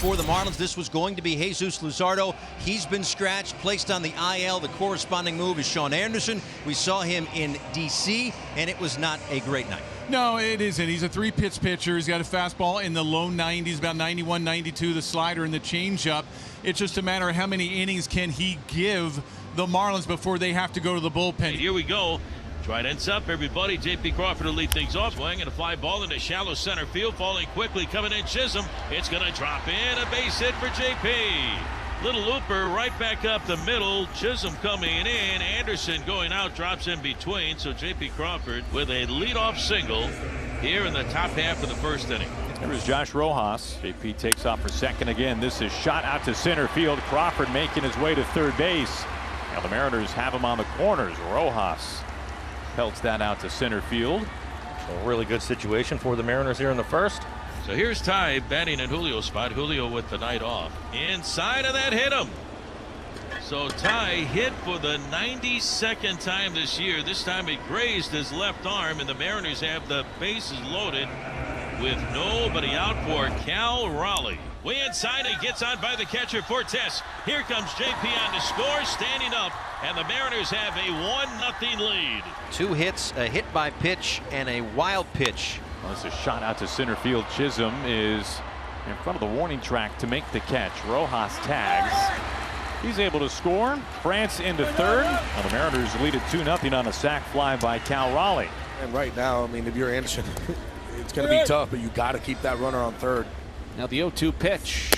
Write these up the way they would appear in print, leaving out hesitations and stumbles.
for the Marlins. This was going to be Jesus Luzardo. He's been scratched, placed on the IL. The corresponding move is Sean Anderson. We saw him in D.C., and it was not a great night. No, it isn't. He's a three-pitch pitcher. He's got a fastball in the low 90s, about 91, 92, the slider and the changeup. It's just a matter of how many innings can he give the Marlins before they have to go to the bullpen. And here we go. Trident's up, everybody. J.P. Crawford will lead things off. Swing and a fly ball into shallow center field. Falling quickly, coming in Chisholm. It's going to drop in. A base hit for J.P. Little looper right back up the middle. Chisholm coming in. Anderson going out, drops in between. So J.P. Crawford with a leadoff single here in the top half of the first inning. There is Josh Rojas. JP takes off for second again. This is shot out to center field. Crawford making his way to third base. Now the Mariners have him on the corners. Rojas pelts that out to center field. A really good situation for the Mariners here in the first. So here's Ty batting in Julio's spot. Julio with the night off. Inside of that, hit him. So Ty hit for the 92nd time this year. This time it grazed his left arm, and the Mariners have the bases loaded with nobody out for Cal Raleigh. Way inside, he gets on by the catcher Fortes. Here comes JP on to score, standing up, and the Mariners have a 1-0 lead. 2 hits, a hit by pitch, and a wild pitch. Well, this is shot out to center field. Chisholm is in front of the warning track to make the catch. Rojas tags. He's able to score. France into third. Now the Mariners lead it 2-0 on a sac fly by Cal Raleigh. And right now, I mean, if you're Anderson, it's going to be tough, but you got to keep that runner on third. Now the 0-2 pitch.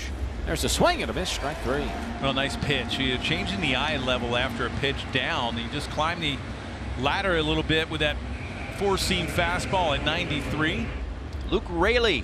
There's a swing and a miss, strike 3. Well, nice pitch. You're changing the eye level after a pitch down. You just climb the ladder a little bit with that four-seam fastball at 93. Luke Raley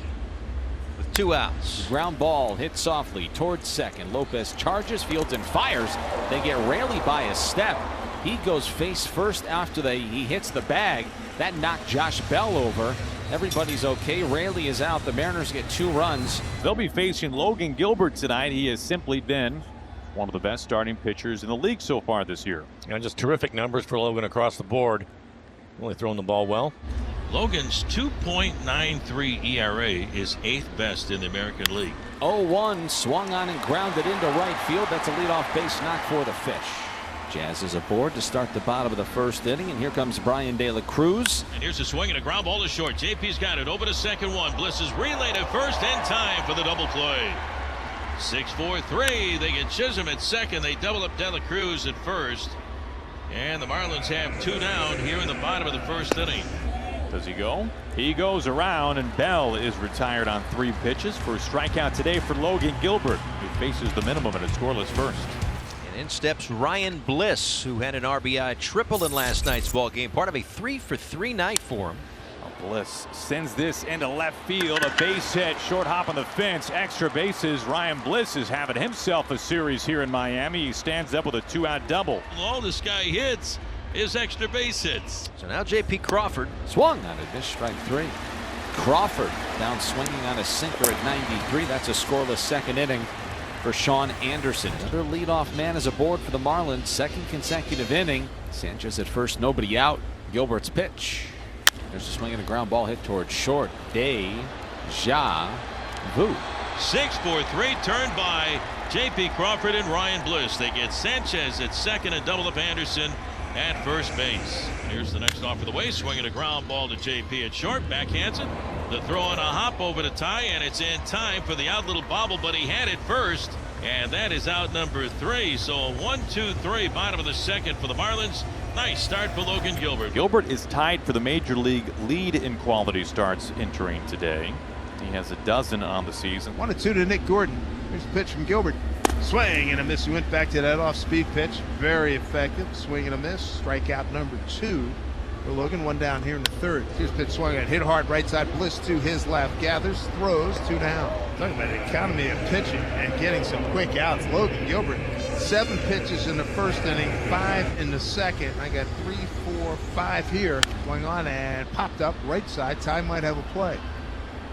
with 2 outs. Ground ball hit softly towards second. Lopez charges, fields, and fires. They get Raley by a step. He goes face first after he hits the bag. That knocked Josh Bell over. Everybody's okay. Raley is out. The Mariners get 2 runs. They'll be facing Logan Gilbert tonight. He has simply been one of the best starting pitchers in the league so far this year. And just terrific numbers for Logan across the board. Really throwing the ball well. Logan's 2.93 ERA is 8th best in the American League. 0-1 swung on and grounded into right field. That's a leadoff base knock for the Fish. Jazz is aboard to start the bottom of the first inning, and here comes Brian De La Cruz. And here's a swing and a ground ball to short. JP's got it over to second one. Bliss is relayed at first in time for the double play. 6-4-3. They get Chisholm at second. They double up De La Cruz at first. And the Marlins have 2 down here in the bottom of the first inning. Does he go? He goes around, and Bell is retired on 3 pitches for a strikeout today for Logan Gilbert, who faces the minimum in a scoreless first. And in steps Ryan Bliss, who had an RBI triple in last night's ball game. Part of a 3-for-3 night for him. Bliss sends this into left field. A base hit, short hop on the fence, extra bases. Ryan Bliss is having himself a series here in Miami. He stands up with a 2-out double. All this guy hits is extra base hits. So now J.P. Crawford Swung on a miss, strike 3. Crawford down swinging on a sinker at 93. That's a scoreless second inning for Sean Anderson. Another leadoff man is aboard for the Marlins. Second consecutive inning. Sanchez at first, nobody out. Gilbert's pitch. There's a swing and a ground ball hit towards short. Deja vu. 6-4-3 turned by J.P. Crawford and Ryan Bliss. They get Sanchez at second and double up Anderson at first base. Here's the next off of the way. Swinging a ground ball to J.P. at short. Backhands it. The throw on a hop over to Ty, and it's in time for the out little bobble, but he had it first. And that is out number 3. So 1-2-3 bottom of the second for the Marlins. Nice start for Logan Gilbert. Gilbert is tied for the major league lead in quality starts entering today. He has a dozen on the season. 1-2 to Nick Gordon. Here's the pitch from Gilbert. Swing and a miss. He went back to that off-speed pitch. Very effective. Swing and a miss. Strikeout number 2 for Logan. 1 down here in the third. Here's pitch swung at. Hit hard right side. Bliss to his left. Gathers. Throws. 2 down. Talking about the economy of pitching and getting some quick outs. Logan Gilbert. 7 pitches in the first inning. 5 in the second. I got 3, 4, 5 here going on and popped up right side. Ty might have a play.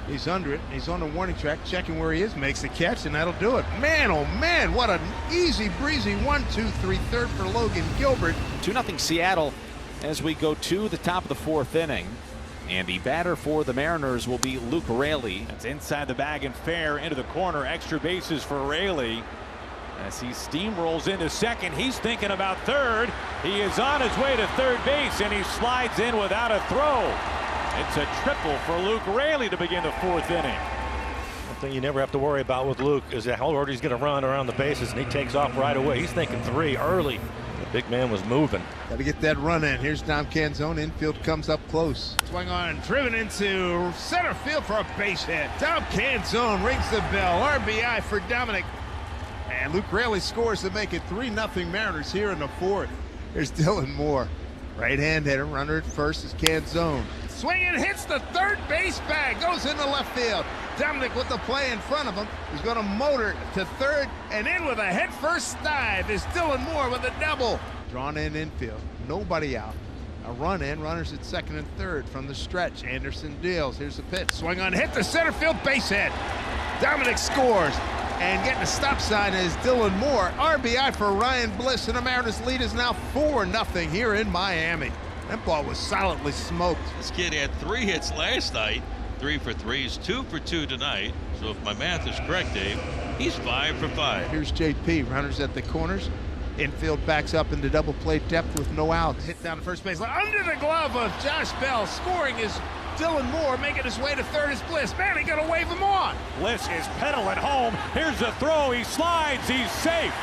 He's under it. He's on the warning track, checking where he is, makes the catch, and that'll do it. Man, oh man, what an easy breezy 1-2-3 third for Logan Gilbert. 2-0 Seattle as we go to the top of the 4th inning. And the batter for the Mariners will be Luke Raley. That's inside the bag and fair into the corner. Extra bases for Raley. As he steamrolls into second, he's thinking about third. He is on his way to third base, and he slides in without a throw. It's a triple for Luke Raley to begin the fourth inning. One thing you never have to worry about with Luke is how hard he's going to run around the bases, and he takes off right away. He's thinking 3 early. The big man was moving. Got to get that run in. Here's Dom Canzone. Infield comes up close. Swung on, driven into center field for a base hit. Dom Canzone rings the bell. RBI for Dominic. And Luke Raley scores to make it 3-0 Mariners here in the fourth. Here's Dylan Moore. Right-hand hitter. Runner at first is Canzone. Swinging, hits the third base bag. Goes into left field. Dominic with the play in front of him. He's going to motor to third and in with a head-first dive is Dylan Moore with a double. Drawn in infield. Nobody out. A run in. Runners at second and third from the stretch. Anderson deals. Here's the pitch. Swing on, hit the center field base hit. Dominic scores. And getting a stop sign is Dylan Moore. RBI for Ryan Bliss, and the Mariners lead is now 4-0 here in Miami. That ball was solidly smoked. This kid had 3 hits last night, 3 for 3. He's 2 for 2 tonight. So if my math is correct, Dave, he's 5 for 5. Here's JP. Runners at the corners. Infield backs up into double play depth with no outs. Hit down the first base line under the glove of Josh Bell. Scoring is Dylan Moore, making his way to third is Bliss. Man, he gonna wave him on. Bliss is pedaling home. Here's the throw. He slides. He's safe.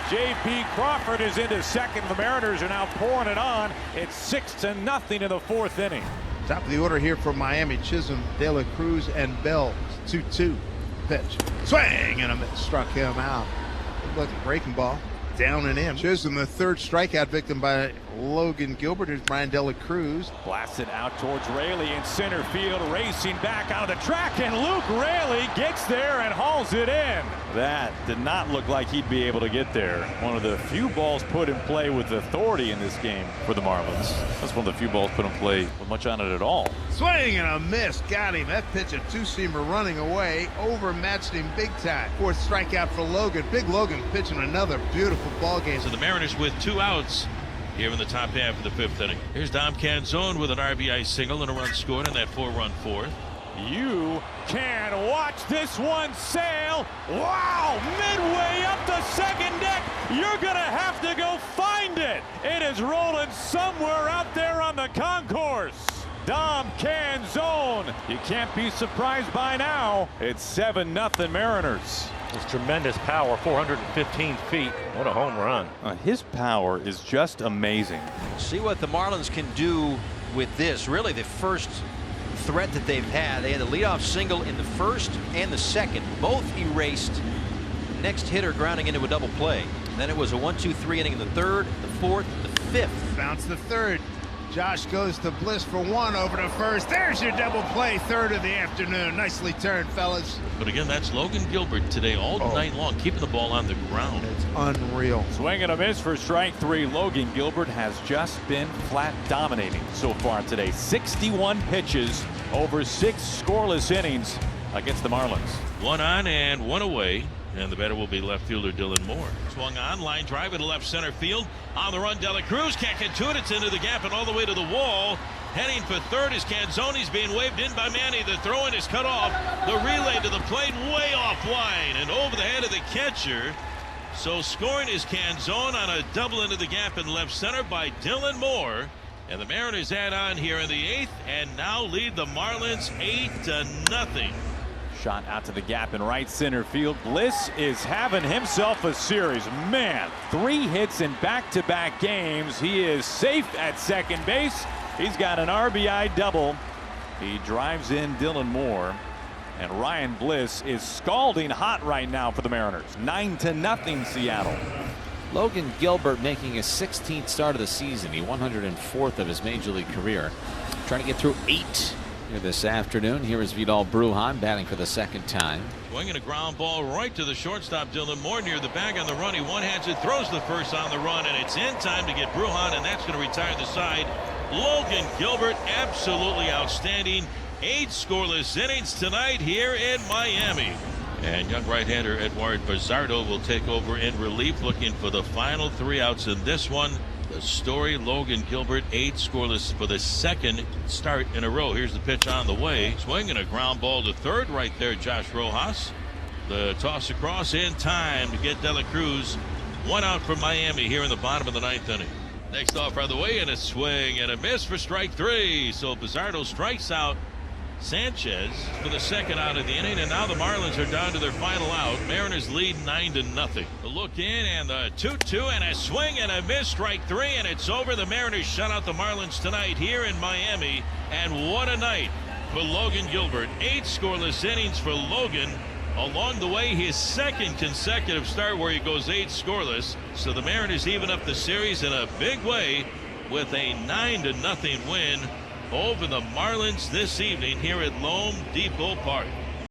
J.P. Crawford is into second. The Mariners are now pouring it on. It's 6-0 in the fourth inning. Top of the order here for Miami. Chisholm, De La Cruz, and Bell. 2-2 pitch. Swing and a miss. Struck him out. Look at breaking ball. Down and in. Chisholm, the third strikeout victim by Logan Gilbert. Here's Brian De La Cruz. Blasted out towards Raley in center field, racing back out of the track, and Luke Raley gets there and hauls it in. That did not look like he'd be able to get there. One of the few balls put in play with authority in this game for the Marlins. That's one of the few balls put in play with much on it at all. Swing and a miss. Got him. That pitch, a two-seamer running away. Overmatched him big time. Fourth strikeout for Logan. Big Logan pitching another beautiful ball game. So the Mariners with 2 outs here in the top half of the 5th inning. Here's Dom Canzone with an RBI single and a run scored in that 4-run fourth. You can watch this one sail. Wow, midway up the second deck. You're going to have to go find it. It is rolling somewhere out there on the concourse. Dom Canzone. You can't be surprised by now. It's 7-0 Mariners. It's tremendous power, 415 feet. What a home run. His power is just amazing. See what the Marlins can do with this. Really the first threat that they've had. They had a leadoff single in the first and the second, both erased. Next hitter grounding into a double play. Then it was a 1-2-3 inning in the third, the fourth, the fifth. Bounce the third. Josh goes to Bliss for 1 over to first. There's your double play, third of the afternoon. Nicely turned, fellas. But again, that's Logan Gilbert today all night long, keeping the ball on the ground. It's unreal. Swing and a miss for strike 3. Logan Gilbert has just been flat dominating so far today. 61 pitches over 6 scoreless innings against the Marlins. 1 on and 1 away. And the batter will be left fielder Dylan Moore. Swung on, line drive into left center field. On the run, De La Cruz can't get to it. It's into the gap and all the way to the wall. Heading for third is Canzone's being waved in by Manny. The throw-in is cut off. The relay to the plate way off wide and over the head of the catcher. So scoring is Canzone on a double into the gap in left center by Dylan Moore. And the Mariners add on here in the 8th and now lead the Marlins 8-0. Shot out to the gap in right center field. Bliss is having himself a series. Man, 3 hits in back-to-back games. He is safe at second base. He's got an RBI double. He drives in Dylan Moore. And Ryan Bliss is scalding hot right now for the Mariners. 9-0 Seattle. Logan Gilbert making his 16th start of the season, the 104th of his major league career. Trying to get through 8 here this afternoon. Here is Vidal Brujan batting for the second time. Swinging a ground ball right to the shortstop Dylan Moore near the bag on the run. He one-hands it, throws the first on the run, and it's in time to get Brujan, and that's going to retire the side. Logan Gilbert absolutely outstanding. 8 scoreless innings tonight here in Miami. And young right-hander Edward Bazardo will take over in relief, looking for the final 3 outs in this one. The story, Logan Gilbert, 8 scoreless for the second start in a row. Here's the pitch on the way. Swinging a ground ball to third right there, Josh Rojas. The toss across in time to get De La Cruz. 1 out from Miami here in the bottom of the 9th inning. Next off right the way, and a swing and a miss for strike 3. So Pizarro strikes out Sanchez for the second out of the inning, and now the Marlins are down to their final out. Mariners lead 9-0. The look in and the 2-2 and a swing and a miss, strike 3, and it's over. The Mariners shut out the Marlins tonight here in Miami, and what a night for Logan Gilbert. 8 scoreless innings for Logan. Along the way, his second consecutive start where he goes 8 scoreless. So the Mariners even up the series in a big way with a 9-0 win over the Marlins this evening here at Loan Depot Park.